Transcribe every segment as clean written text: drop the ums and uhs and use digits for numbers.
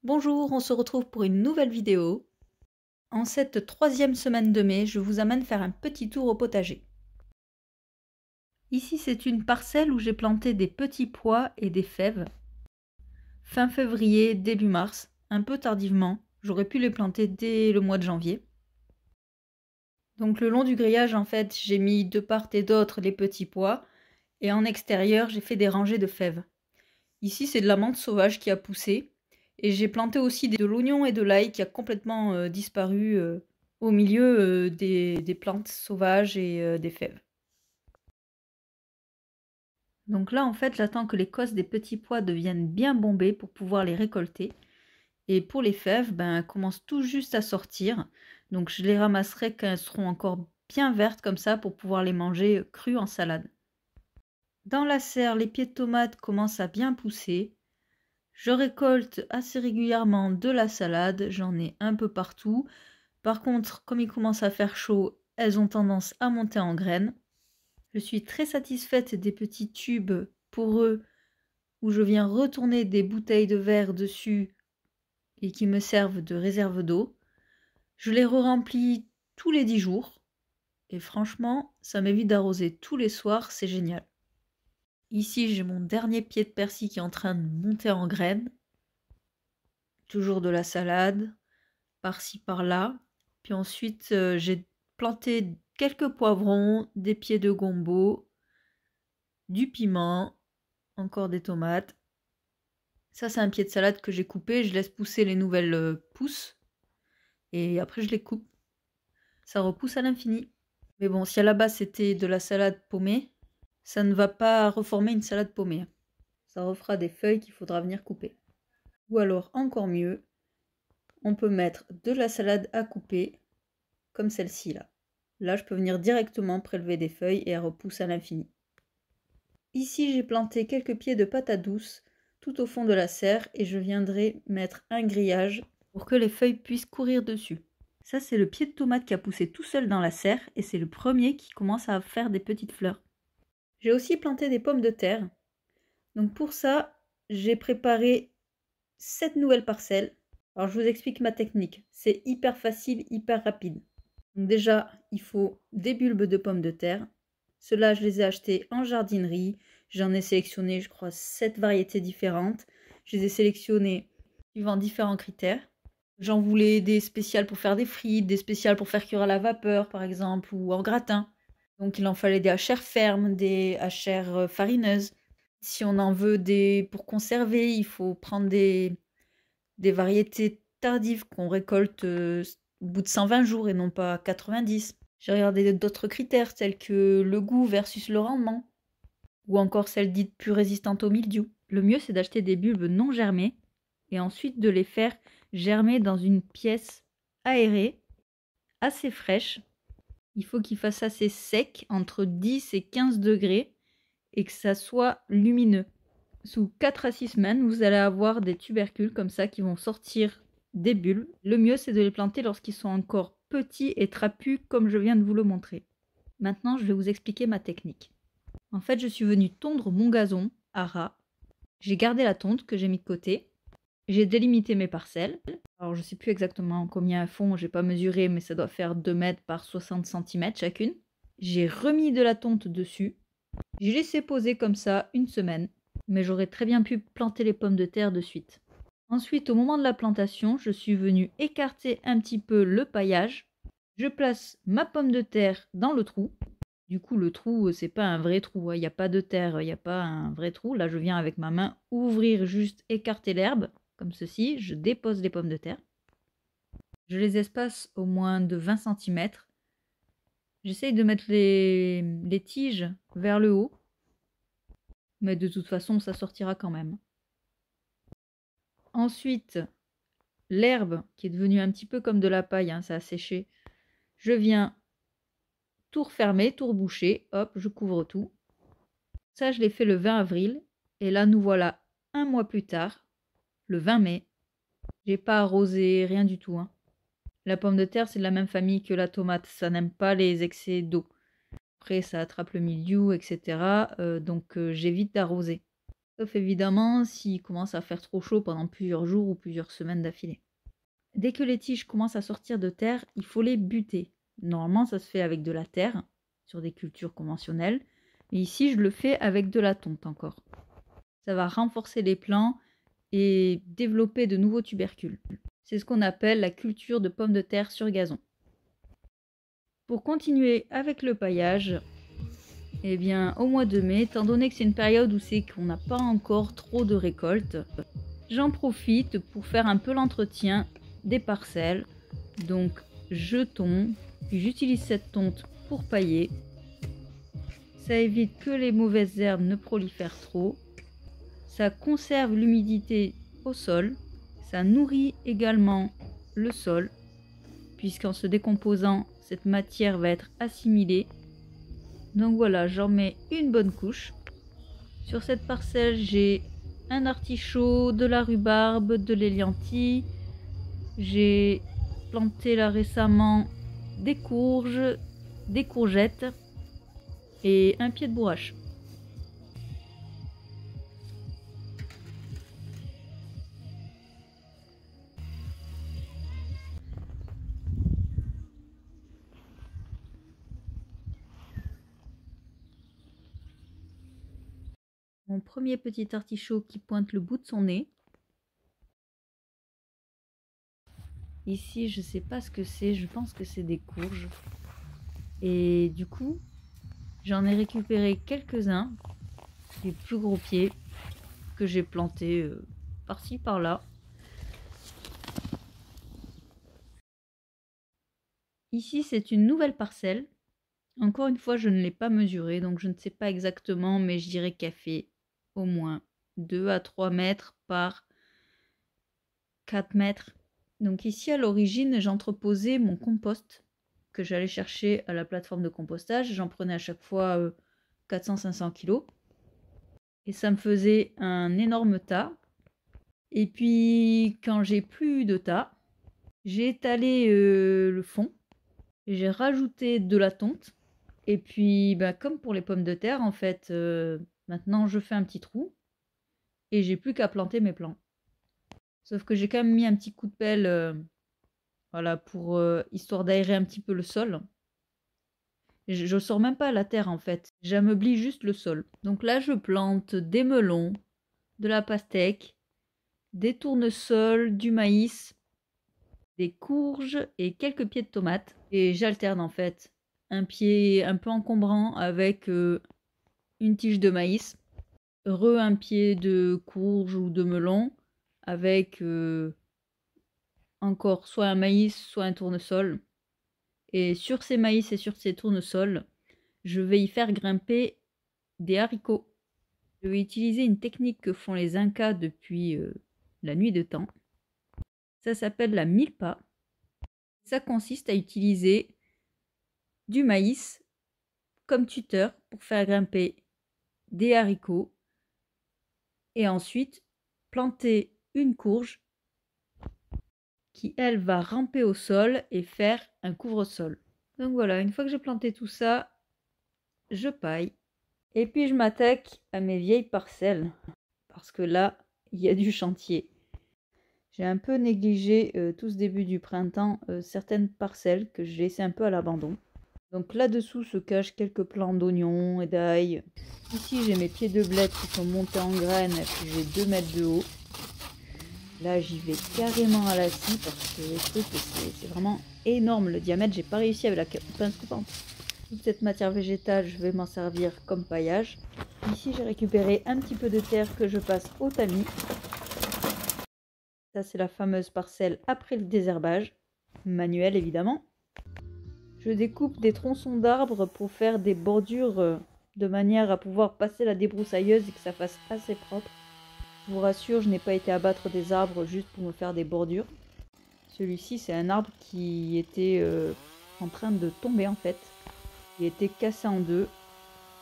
Bonjour, on se retrouve pour une nouvelle vidéo. En cette troisième semaine de mai, je vous amène faire un petit tour au potager. Ici, c'est une parcelle où j'ai planté des petits pois et des fèves. Fin février, début mars, un peu tardivement. J'aurais pu les planter dès le mois de janvier. Donc le long du grillage, en fait, j'ai mis de part et d'autre les petits pois. Et en extérieur, j'ai fait des rangées de fèves. Ici, c'est de la menthe sauvage qui a poussé. Et j'ai planté aussi de l'oignon et de l'ail qui a complètement disparu au milieu des plantes sauvages et des fèves. Donc là, en fait, j'attends que les cosses des petits pois deviennent bien bombées pour pouvoir les récolter. Et pour les fèves, elles commencent tout juste à sortir. Donc je les ramasserai quand elles seront encore bien vertes comme ça pour pouvoir les manger crues en salade. Dans la serre, les pieds de tomates commencent à bien pousser. Je récolte assez régulièrement de la salade, j'en ai un peu partout. Par contre, comme il commence à faire chaud, elles ont tendance à monter en graines. Je suis très satisfaite des petits tubes poreux où je viens retourner des bouteilles de verre dessus et qui me servent de réserve d'eau. Je les re-remplis tous les 10 jours et franchement, ça m'évite d'arroser tous les soirs, c'est génial. Ici, j'ai mon dernier pied de persil qui est en train de monter en graines. Toujours de la salade, par-ci par-là. Puis ensuite, j'ai planté quelques poivrons, des pieds de gombo, du piment, encore des tomates. Ça, c'est un pied de salade que j'ai coupé. Je laisse pousser les nouvelles pousses. Et après, je les coupe. Ça repousse à l'infini. Mais bon, si à la base, c'était de la salade paumée, ça ne va pas reformer une salade paumée. Ça refera des feuilles qu'il faudra venir couper. Ou alors, encore mieux, on peut mettre de la salade à couper, comme celle-ci là. Là, je peux venir directement prélever des feuilles et elles repoussent à l'infini. Ici, j'ai planté quelques pieds de patates douces tout au fond de la serre et je viendrai mettre un grillage pour que les feuilles puissent courir dessus. Ça, c'est le pied de tomate qui a poussé tout seul dans la serre et c'est le premier qui commence à faire des petites fleurs. J'ai aussi planté des pommes de terre. Donc pour ça, j'ai préparé 7 nouvelles parcelles. Alors je vous explique ma technique. C'est hyper facile, hyper rapide. Donc déjà, il faut des bulbes de pommes de terre. Ceux-là, je les ai achetés en jardinerie. J'en ai sélectionné, je crois, 7 variétés différentes. Je les ai sélectionnées suivant différents critères. J'en voulais des spéciales pour faire des frites, des spéciales pour faire cuire à la vapeur, par exemple, ou en gratin. Donc il en fallait des hachères fermes, des hachères farineuses. Si on en veut des pour conserver, il faut prendre des variétés tardives qu'on récolte au bout de 120 jours et non pas 90. J'ai regardé d'autres critères tels que le goût versus le rendement, ou encore celles dites plus résistantes au mildiou. Le mieux, c'est d'acheter des bulbes non germés et ensuite de les faire germer dans une pièce aérée, assez fraîche. Il faut qu'il fasse assez sec, entre 10 et 15 degrés, et que ça soit lumineux. Sous 4 à 6 semaines, vous allez avoir des tubercules comme ça qui vont sortir des bulbes. Le mieux, c'est de les planter lorsqu'ils sont encore petits et trapus, comme je viens de vous le montrer. Maintenant, je vais vous expliquer ma technique. En fait, je suis venue tondre mon gazon à ras. J'ai gardé la tonte que j'ai mis de côté. J'ai délimité mes parcelles. Alors, je ne sais plus exactement combien elles font, j'ai pas mesuré, mais ça doit faire 2 mètres par 60 cm chacune. J'ai remis de la tonte dessus. J'ai laissé poser comme ça une semaine, mais j'aurais très bien pu planter les pommes de terre de suite. Ensuite, au moment de la plantation, je suis venue écarter un petit peu le paillage. Je place ma pomme de terre dans le trou. Du coup, le trou, c'est pas un vrai trou, il n'y a pas de terre, il n'y a pas un vrai trou. Là, je viens avec ma main ouvrir, juste écarter l'herbe, comme ceci. Je dépose les pommes de terre. Je les espace au moins de 20 cm. J'essaye de mettre les tiges vers le haut, mais de toute façon, ça sortira quand même. Ensuite, l'herbe, qui est devenue un petit peu comme de la paille, ça a séché, je viens tout refermer, tout reboucher, hop, je couvre tout. Ça, je l'ai fait le 20 avril, et là, nous voilà un mois plus tard, le 20 mai. J'ai pas arrosé, rien du tout. La pomme de terre, c'est de la même famille que la tomate, ça n'aime pas les excès d'eau. Après, ça attrape le mildiou, etc. Donc, j'évite d'arroser. Sauf évidemment s'il commence à faire trop chaud pendant plusieurs jours ou plusieurs semaines d'affilée. Dès que les tiges commencent à sortir de terre, il faut les buter. Normalement, ça se fait avec de la terre, sur des cultures conventionnelles. Mais ici, je le fais avec de la tonte encore. Ça va renforcer les plants et développer de nouveaux tubercules. C'est ce qu'on appelle la culture de pommes de terre sur gazon. Pour continuer avec le paillage, eh bien, au mois de mai, étant donné que c'est une période où c'est qu'on n'a pas encore trop de récoltes, j'en profite pour faire un peu l'entretien des parcelles. Donc, je tonds, puis j'utilise cette tonte pour pailler. Ça évite que les mauvaises herbes ne prolifèrent trop. Ça conserve l'humidité au sol. Ça nourrit également le sol, puisqu'en se décomposant, cette matière va être assimilée. Donc voilà, j'en mets une bonne couche. Sur cette parcelle, j'ai un artichaut, de la rhubarbe, de l'éliantie. J'ai planté là récemment des courges, des courgettes et un pied de bourrache. Mon premier petit artichaut qui pointe le bout de son nez. Ici, je sais pas ce que c'est, je pense que c'est des courges. Et du coup, j'en ai récupéré quelques-uns, des plus gros pieds, que j'ai plantés par-ci par-là. Ici, c'est une nouvelle parcelle. Encore une fois, je ne l'ai pas mesurée, donc je ne sais pas exactement, mais je dirais qu'elle fait au moins 2 à 3 mètres par 4 mètres. Donc ici, à l'origine, j'entreposais mon compost que j'allais chercher à la plateforme de compostage. J'en prenais à chaque fois 400-500 kg. Et ça me faisait un énorme tas. Et puis, quand j'ai plus eu de tas, j'ai étalé le fond. J'ai rajouté de la tonte. Et puis, bah, comme pour les pommes de terre, en fait, maintenant je fais un petit trou. Et j'ai plus qu'à planter mes plants. Sauf que j'ai quand même mis un petit coup de pelle, voilà, pour histoire d'aérer un petit peu le sol. Je sors même pas la terre en fait, j'ameublis juste le sol. Donc là je plante des melons, de la pastèque, des tournesols, du maïs, des courges et quelques pieds de tomates. Et j'alterne en fait un pied un peu encombrant avec une tige de maïs, un pied de courge ou de melon avec encore soit un maïs, soit un tournesol. Et sur ces maïs et sur ces tournesols, je vais y faire grimper des haricots. Je vais utiliser une technique que font les Incas depuis la nuit de temps. Ça s'appelle la milpa. Ça consiste à utiliser du maïs comme tuteur pour faire grimper des haricots et ensuite planter une courge qui, elle, va ramper au sol et faire un couvre-sol. Donc voilà, une fois que j'ai planté tout ça, je paille. Et puis je m'attaque à mes vieilles parcelles. Parce que là, il y a du chantier. J'ai un peu négligé tout ce début du printemps certaines parcelles que j'ai laissées un peu à l'abandon. Donc là-dessous se cachent quelques plants d'oignons et d'ail. Ici, j'ai mes pieds de bled qui sont montés en graines et puis j'ai 2 mètres de haut. Là, j'y vais carrément à la scie parce que le truc, c'est vraiment énorme. Le diamètre, j'ai pas réussi avec la pince coupante. Toute cette matière végétale, je vais m'en servir comme paillage. Ici, j'ai récupéré un petit peu de terre que je passe au tamis. Ça, c'est la fameuse parcelle après le désherbage, manuel évidemment. Je découpe des tronçons d'arbres pour faire des bordures de manière à pouvoir passer la débroussailleuse et que ça fasse assez propre. Je vous rassure, je n'ai pas été abattre des arbres juste pour me faire des bordures. Celui-ci, c'est un arbre qui était en train de tomber en fait. Il était cassé en deux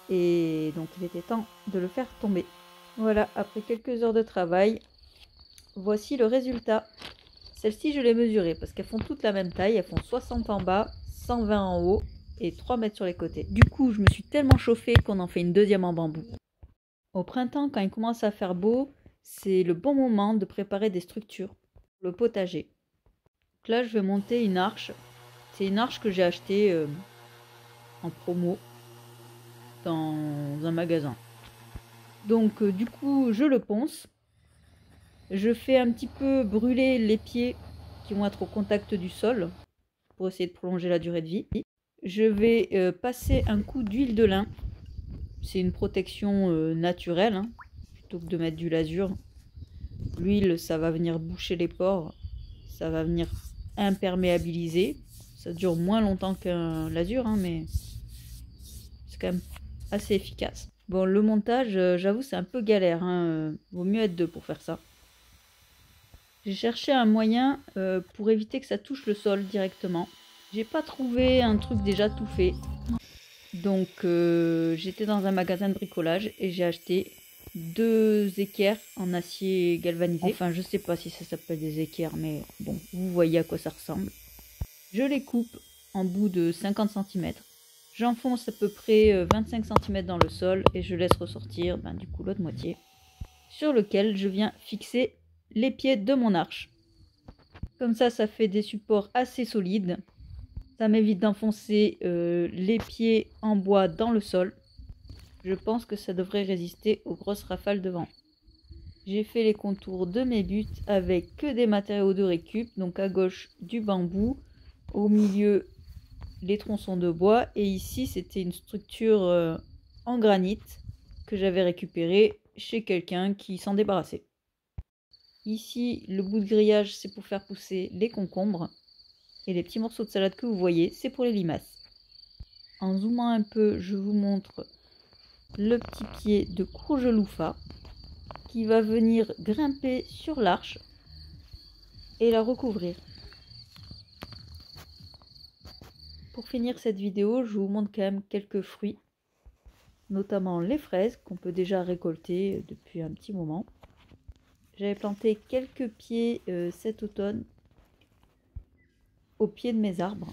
et donc il était temps de le faire tomber. Voilà, après quelques heures de travail, voici le résultat. Celles-ci, je les mesurées parce qu'elles font toutes la même taille. Elles font 60 en bas, 120 en haut et 3 mètres sur les côtés. Du coup, je me suis tellement chauffée qu'on en fait une deuxième en bambou. Au printemps, quand il commence à faire beau, c'est le bon moment de préparer des structures pour le potager. Donc là, je vais monter une arche. C'est une arche que j'ai achetée en promo dans un magasin. Donc du coup, je le ponce. Je fais un petit peu brûler les pieds qui vont être au contact du sol pour essayer de prolonger la durée de vie. Je vais passer un coup d'huile de lin. C'est une protection naturelle, hein, plutôt que de mettre du lasure. L'huile, ça va venir boucher les pores, ça va venir imperméabiliser. Ça dure moins longtemps qu'un lasure, hein, mais c'est quand même assez efficace. Bon, le montage, j'avoue, c'est un peu galère, hein. Vaut mieux être deux pour faire ça. J'ai cherché un moyen pour éviter que ça touche le sol directement. J'ai pas trouvé un truc déjà tout fait. Donc j'étais dans un magasin de bricolage et j'ai acheté 2 équerres en acier galvanisé. Enfin, je sais pas si ça s'appelle des équerres, mais bon, vous voyez à quoi ça ressemble. Je les coupe en bout de 50 cm. J'enfonce à peu près 25 cm dans le sol et je laisse ressortir du coup l'autre moitié, sur lequel je viens fixer les pieds de mon arche. Comme ça fait des supports assez solides. Ça m'évite d'enfoncer les pieds en bois dans le sol. Je pense que ça devrait résister aux grosses rafales de vent. J'ai fait les contours de mes buts avec que des matériaux de récup. Donc à gauche du bambou, au milieu les tronçons de bois. Et ici c'était une structure en granit que j'avais récupérée chez quelqu'un qui s'en débarrassait. Ici le bout de grillage c'est pour faire pousser les concombres. Et les petits morceaux de salade que vous voyez, c'est pour les limaces. En zoomant un peu, je vous montre le petit pied de courgeloufa qui va venir grimper sur l'arche et la recouvrir. Pour finir cette vidéo, je vous montre quand même quelques fruits, notamment les fraises qu'on peut déjà récolter depuis un petit moment. J'avais planté quelques pieds cet automne au pied de mes arbres.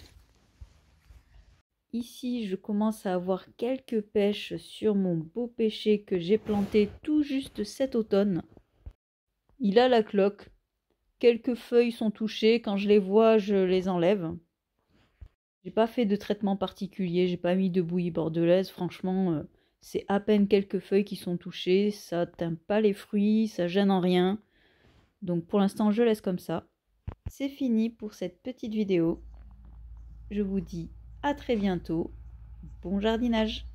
Ici, je commence à avoir quelques pêches sur mon beau pêcher que j'ai planté tout juste cet automne. Il a la cloque. Quelques feuilles sont touchées. Quand je les vois, je les enlève. J'ai pas fait de traitement particulier. J'ai pas mis de bouillie bordelaise. Franchement, c'est à peine quelques feuilles qui sont touchées. Ça teint pas les fruits. Ça gêne en rien. Donc pour l'instant, je laisse comme ça. C'est fini pour cette petite vidéo. Je vous dis à très bientôt. Bon jardinage!